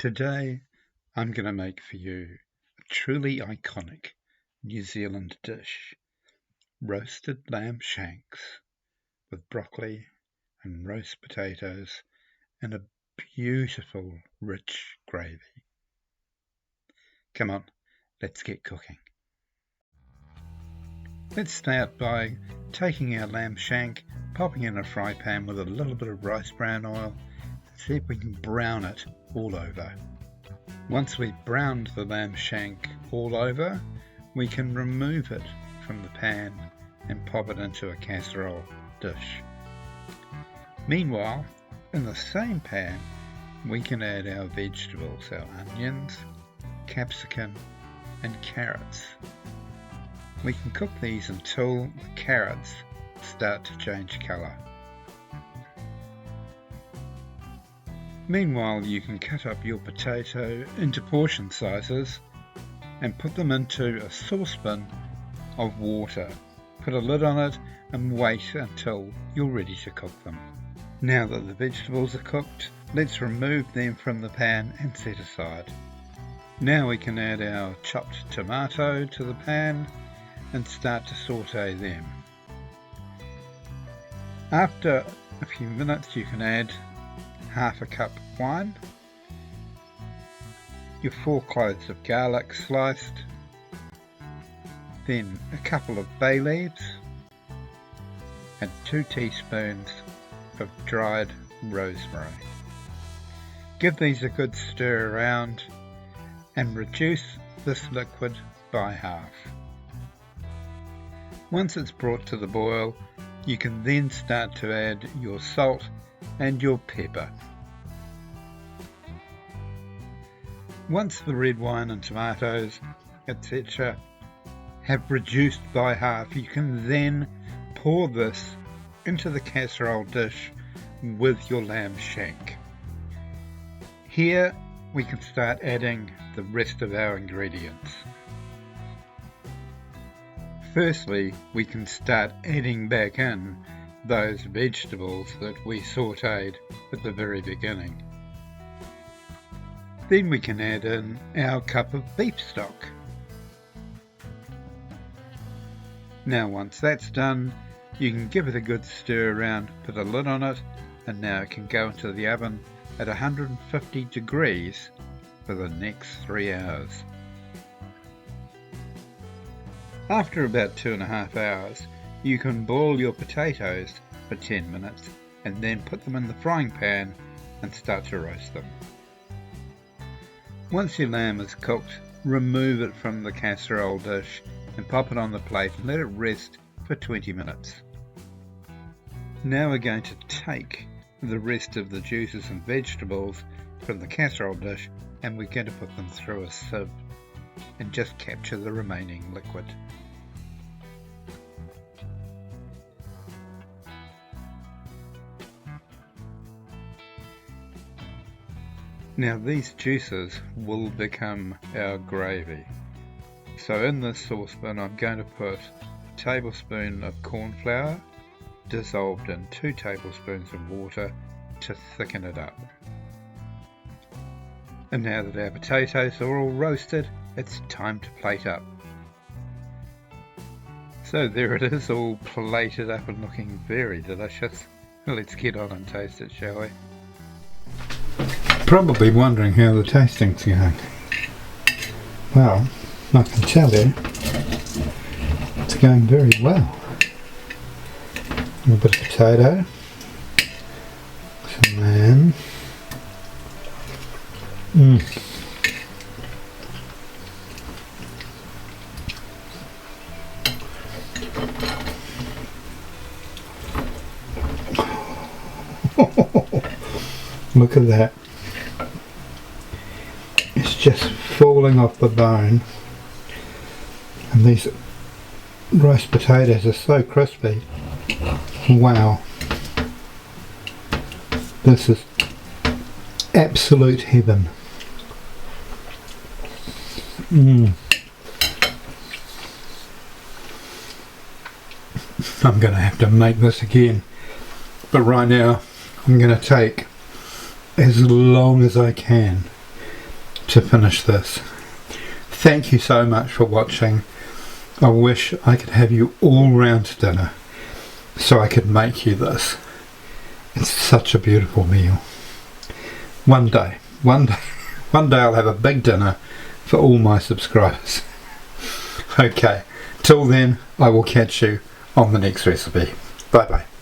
Today I'm going to make for you a truly iconic New Zealand dish, roasted lamb shanks with broccoli and roast potatoes and a beautiful rich gravy. Come on, let's get cooking. Let's start by taking our lamb shank, popping in a fry pan with a little bit of rice bran oil, and see if we can brown it all over. Once we've browned the lamb shank all over, we can remove it from the pan and pop it into a casserole dish. Meanwhile, in the same pan, we can add our vegetables, our onions, capsicum and carrots. We can cook these until the carrots start to change colour. Meanwhile, you can cut up your potato into portion sizes and put them into a saucepan of water. Put a lid on it and wait until you're ready to cook them. Now that the vegetables are cooked, let's remove them from the pan and set aside. Now we can add our chopped tomato to the pan and start to saute them. After a few minutes, you can add half a cup wine, your 4 cloves of garlic sliced, then a couple of bay leaves and 2 teaspoons of dried rosemary. Give these a good stir around and reduce this liquid by half. Once it's brought to the boil, you can then start to add your salt and your pepper. Once the red wine and tomatoes, etc. have reduced by half, you can then pour this into the casserole dish with your lamb shank. Here we can start adding the rest of our ingredients. Firstly, we can start adding back in those vegetables that we sautéed at the very beginning. Then we can add in our cup of beef stock. Now once that's done, you can give it a good stir around, put a lid on it, and now it can go into the oven at 150 degrees for the next 3 hours. After about 2.5 hours, you can boil your potatoes for 10 minutes and then put them in the frying pan and start to roast them. Once your lamb is cooked, remove it from the casserole dish and pop it on the plate and let it rest for 20 minutes. Now we're going to take the rest of the juices and vegetables from the casserole dish and we're going to put them through a sieve and just capture the remaining liquid. Now these juices will become our gravy. So in this saucepan I'm going to put a tablespoon of cornflour dissolved in 2 tablespoons of water to thicken it up. And now that our potatoes are all roasted, it's time to plate up. So there it is, all plated up and looking very delicious. Let's get on and taste it, shall we? Probably wondering how the tasting's going. Well, I can tell you, it's going very well. A little bit of potato, some lamb. Look at that. It's just falling off the bone. And these roast potatoes are so crispy. Wow. This is absolute heaven. I'm going to have to make this again. But right now I'm going to take as long as I can to finish this. Thank you so much for watching. I wish I could have you all round to dinner so I could make you this. It's such a beautiful meal. One day I'll have a big dinner for all my subscribers. Okay, till then I will catch you on the next recipe. Bye bye.